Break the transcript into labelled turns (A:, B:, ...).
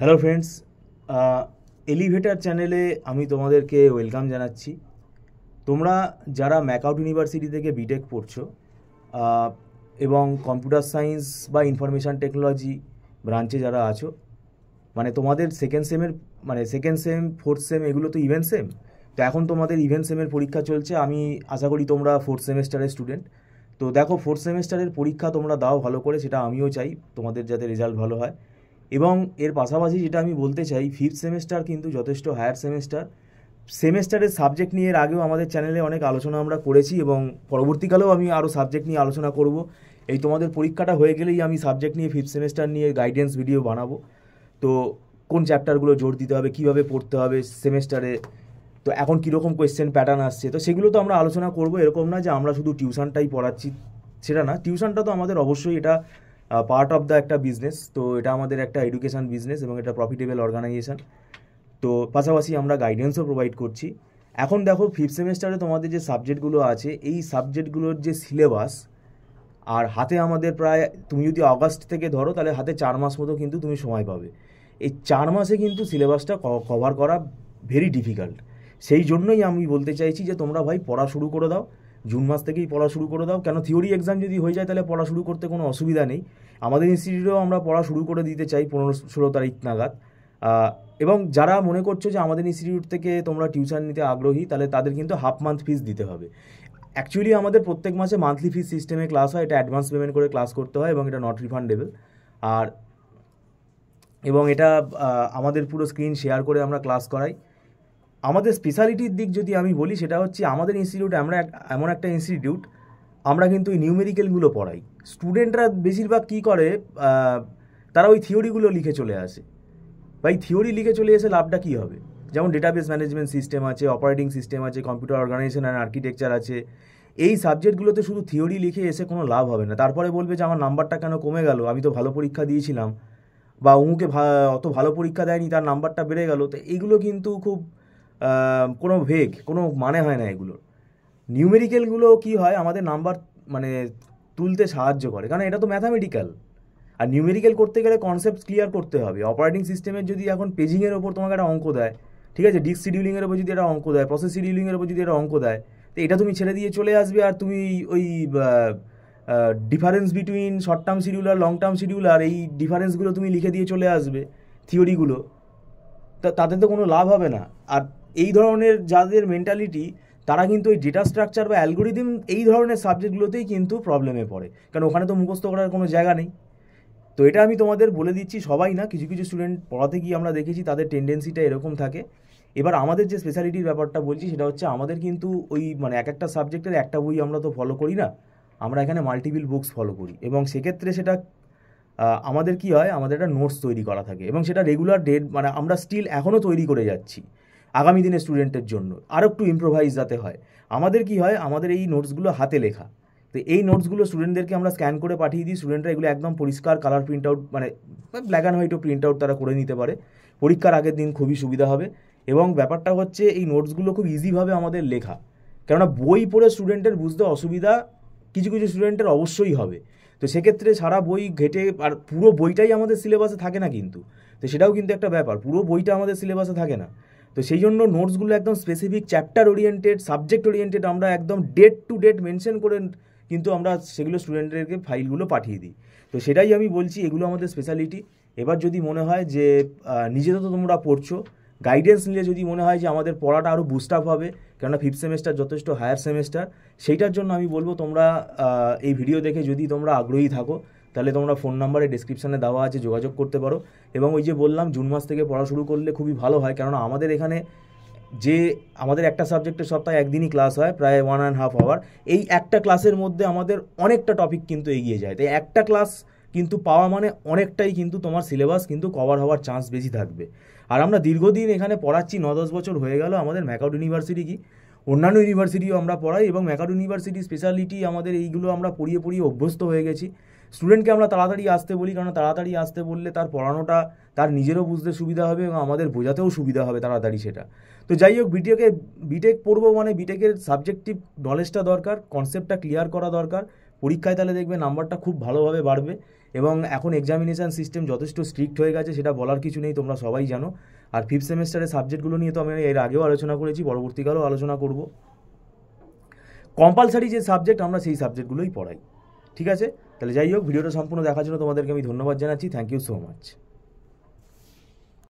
A: Hello friends, elevator চ্যানেলে আমি তোমাদেরকে ওয়েলকাম জানাচ্ছি। তোমরা যারা ম্যাকআউট ইউনিভার্সিটি থেকে বিটেক পড়ছো এবং কম্পিউটার সায়েন্স বা ইনফরমেশান টেকনোলজি ব্রাঞ্চে যারা আছো, মানে তোমাদের সেকেন্ড সেম ফোর্থ সেম এগুলো তো ইভেন্ট সেম। তো এখন তোমাদের ইভেন্ট সেমের পরীক্ষা চলছে। আমি আশা করি তোমরা ফোর্থ সেমেস্টারের স্টুডেন্ট। তো দেখো, ফোর্থ সেমেস্টারের পরীক্ষা তোমরা দাও ভালো করে, সেটা আমিও চাই তোমাদের যাতে রেজাল্ট ভালো হয়। এবং এর পাশাপাশি যেটা আমি বলতে চাই, ফিফথ সেমেস্টার কিন্তু যথেষ্ট হায়ার সেমেস্টারের সাবজেক্ট নিয়ে এর আগেও আমাদের চ্যানেলে অনেক আলোচনা আমরা করেছি এবং পরবর্তীকালেও আমি আরও সাবজেক্ট নিয়ে আলোচনা করব। এই তোমাদের পরীক্ষাটা হয়ে গেলেই আমি সাবজেক্ট নিয়ে ফিফথ সেমেস্টার নিয়ে গাইডেন্স ভিডিও বানাবো। তো কোন চ্যাপ্টারগুলো জোর দিতে হবে, কীভাবে পড়তে হবে সেমেস্টারে, তো এখন কীরকম কোয়েশ্চেন প্যাটার্ন আসছে, তো সেগুলো তো আমরা আলোচনা করব। এরকম না যে আমরা শুধু টিউশনটাই পড়াচ্ছি, সেটা না। টিউশনটা তো আমাদের অবশ্যই এটা পার্ট অফ দ্য একটা বিজনেস, তো এটা আমাদের একটা এডুকেশান বিজনেস এবং এটা প্রফিটেবল অর্গানাইজেশন। তো পাশাপাশি আমরা গাইডেন্সও প্রোভাইড করছি। এখন দেখো, ফিফথ সেমেস্টারে তোমাদের যে সাবজেক্টগুলো আছে, এই সাবজেক্টগুলোর যে সিলেবাস, আর হাতে আমাদের প্রায়, তুমি যদি আগস্ট থেকে ধরো তাহলে হাতে 4 মাস মতো কিন্তু তুমি সময় পাবে। এই 4 মাসে কিন্তু সিলেবাসটা কভার করা ভেরি ডিফিকাল্ট। সেই জন্যই আমি বলতে চাইছি যে তোমরা ভাই পড়া শুরু করে দাও, জুন মাস থেকেই পড়া শুরু করে দাও। কেন, থিওরি এক্সাম যদি হয়ে যায় তাহলে পড়া শুরু করতে কোনো অসুবিধা নেই। আমাদের ইনস্টিটিউটেও আমরা পড়া শুরু করে দিতে চাই 15-16 তারিখ নাগাদ। এবং যারা মনে করছো যে আমাদের ইনস্টিটিউট থেকে তোমরা টিউশন নিতে আগ্রহী, তাহলে তাদের কিন্তু হাফ মান্থ ফিস দিতে হবে। অ্যাকচুয়ালি আমাদের প্রত্যেক মাসে মান্থলি ফিস সিস্টেমে ক্লাস হয়, এটা অ্যাডভান্স পেমেন্ট করে ক্লাস করতে হয় এবং এটা নট রিফান্ডেবল। আর এবং এটা আমাদের পুরো স্ক্রিন শেয়ার করে আমরা ক্লাস করাই। আমাদের স্পেশালিটির দিক যদি আমি বলি, সেটা হচ্ছে আমাদের ইনস্টিটিউট আমরা এমন একটা ইনস্টিটিউট, আমরা কিন্তু এই নিউমেরিক্যালগুলো পড়াই। স্টুডেন্টরা বেশিরভাগ কী করে, তারা ওই থিওরিগুলো লিখে চলে আসে। ভাই, থিওরি লিখে চলে এসে লাভটা কী হবে? যেমন ডেটাবেস ম্যানেজমেন্ট সিস্টেম আছে, অপারেটিং সিস্টেম আছে, কম্পিউটার অর্গানাইজেশন অ্যান্ড আর্কিটেকচার আছে। এই সাবজেক্টগুলোতে শুধু থিওরি লিখে এসে কোনো লাভ হবে না। তারপরে বলবে যে আমার নাম্বারটা কেন কমে গেল, আমি তো ভালো পরীক্ষা দিয়েছিলাম, বা অমুকে অত ভালো পরীক্ষা দেয়নি, তার নাম্বারটা বেড়ে গেল। তো এইগুলো কিন্তু খুব কোনো মানে হয় না এগুলোর। নিউমেরিক্যালগুলো কী হয়, আমাদের নাম্বার মানে তুলতে সাহায্য করে, কারণ এটা তো ম্যাথামেটিক্যাল। আর নিউমেরিক্যাল করতে গেলে কনসেপ্ট ক্লিয়ার করতে হবে। অপারেটিং সিস্টেমের যদি এখন পেজিংয়ের ওপর তোমাকে একটা অঙ্ক দেয়, ঠিক আছে, ডিস্ক শিডিউলিংয়ের ওপর যদি একটা অঙ্ক দেয়, প্রসেস শিডিউলিংয়ের ওপর যদি একটা অঙ্ক দেয়, তো এটা তুমি ছেড়ে দিয়ে চলে আসবে আর তুমি ওই difference between short term scheduler long term scheduler, এই ডিফারেন্সগুলো তুমি লিখে দিয়ে চলে আসবে থিওরিগুলো। তাতে তো কোনো লাভ হবে না। আর এই ধরনের যাদের মেন্টালিটি, তারা কিন্তু ওই ডেটা স্ট্রাকচার বা অ্যালগোরিদম এই ধরনের সাবজেক্টগুলোতেই কিন্তু প্রবলেমে পড়ে, কারণ ওখানে তো মুখস্থ করার কোনো জায়গা নেই। তো এটা আমি তোমাদের বলে দিচ্ছি, সবাই না, কিছু কিছু স্টুডেন্ট পড়াতে গিয়ে আমরা দেখেছি তাদের টেন্ডেন্সিটা এরকম থাকে। এবার আমাদের যে স্পেশালিটির ব্যাপারটা বলছি, সেটা হচ্ছে আমাদের কিন্তু ওই এক একটা সাবজেক্টের একটা বই আমরা তো ফলো করি না, আমরা এখানে মাল্টিপল বুকস ফলো করি। এবং সেক্ষেত্রে সেটা আমাদের কি হয়, আমাদের একটা নোটস তৈরি করা থাকে এবং সেটা রেগুলার আমরা স্টিল এখনও তৈরি করে যাচ্ছি আগামী দিনের স্টুডেন্টের জন্য, আরও একটু ইম্প্রোভাইজ যাতে হয়। আমাদের কি হয়, আমাদের এই নোটসগুলো হাতে লেখা। তো এই নোটসগুলো স্টুডেন্টদেরকে আমরা স্ক্যান করে পাঠিয়ে দিই। স্টুডেন্টরা এগুলো একদম পরিষ্কার colour print out, black and হোয়াইটও প্রিন্ট আউট তারা করে নিতে পারে। পরীক্ষার আগের দিন খুবই সুবিধা হবে। এবং ব্যাপারটা হচ্ছে, এই নোটসগুলো খুব ইজিভাবে আমাদের লেখা, কেননা বই পড়ে স্টুডেন্টের বুঝতে অসুবিধা কিছু কিছু স্টুডেন্টের অবশ্যই হবে। তো সেক্ষেত্রে সারা বই ঘেটে, আর পুরো বইটাই আমাদের সিলেবাসে থাকে না কিন্তু, তো সেটাও কিন্তু একটা ব্যাপার, পুরো বইটা আমাদের সিলেবাসে থাকে না। তো সেই জন্য নোটসগুলো একদম specific chapter oriented, subject oriented, আমরা একদম ডেট টু ডেট মেনশন করে কিন্তু আমরা সেগুলো স্টুডেন্টদেরকে ফাইলগুলো পাঠিয়ে দিই। তো সেটাই আমি বলছি, এগুলো আমাদের স্পেশালিটি। এবার যদি মনে হয় যে নিজেদের তো তোমরা পড়ছো, গাইডেন্স নিলে যদি মনে হয় যে আমাদের পড়াটা আরও বুস্ট আপ হবে, কেননা ফিফথ সেমেস্টার যথেষ্ট হায়ার সেমেস্টার, সেইটার জন্য আমি বলবো তোমরা এই ভিডিও দেখে যদি তোমরা আগ্রহী থাকো, তাহলে তোমরা ফোন নাম্বারে ডিসক্রিপশানে দেওয়া আছে, যোগাযোগ করতে পারো। এবং ওই যে বললাম, জুন মাস থেকে পড়া শুরু করলে খুবই ভালো হয়, কেননা আমাদের এখানে আমাদের একটা সাবজেক্টের সপ্তাহে একদিনই ক্লাস হয়, প্রায় 1.5 আওয়ার। এই একটা ক্লাসের মধ্যে আমাদের অনেকটা টপিক কিন্তু এগিয়ে যায়। তাই একটা ক্লাস কিন্তু পাওয়া মানে অনেকটাই কিন্তু তোমার সিলেবাস কিন্তু কভার হওয়ার চান্স বেশি থাকবে। আর আমরা দীর্ঘদিন এখানে পড়াচ্ছি, 9-10 বছর হয়ে গেল। আমাদের ম্যাকআউট ইউনিভার্সিটি কি, অন্যান্য ইউনিভার্সিটিও আমরা পড়াই, এবং ম্যাকআউট ইউনিভার্সিটি স্পেশালিটি আমাদের এইগুলো আমরা পড়িয়ে পড়িয়ে অভ্যস্ত হয়ে গেছি। স্টুডেন্টকে আমরা তাড়াতাড়ি আসতে বলি, কারণ তাড়াতাড়ি আসতে বললে তার পড়ানোটা তার নিজেরও বুঝতে সুবিধা হবে এবং আমাদের বোঝাতেও সুবিধা হবে তাড়াতাড়ি সেটা। তো যাই হোক, বিটেক পড়বো মানে বিটেকের সাবজেক্টিভ নলেজটা দরকার, কনসেপ্টটা ক্লিয়ার করা দরকার, পরীক্ষায় তাহলে দেখবে নাম্বারটা খুব ভালোভাবে বাড়বে। এবং এখন এক্সামিনেশান সিস্টেম যথেষ্ট স্ট্রিক্ট হয়ে গেছে, সেটা বলার কিছু নেই, তোমরা সবাই জানো। আর ফিফথ সেমেস্টারের সাবজেক্টগুলো নিয়ে তো আমি এর আগেও আলোচনা করেছি, পরবর্তীকালেও আলোচনা করব। কম্পালসারি যে সাবজেক্ট আমরা সেই সাবজেক্টগুলোই পড়াই। ঠিক আছে, তাহলে যাই হোক, ভিডিওটা সম্পূর্ণ দেখার জন্য তোমাদেরকে আমি ধন্যবাদ জানাচ্ছি। Thank you so much.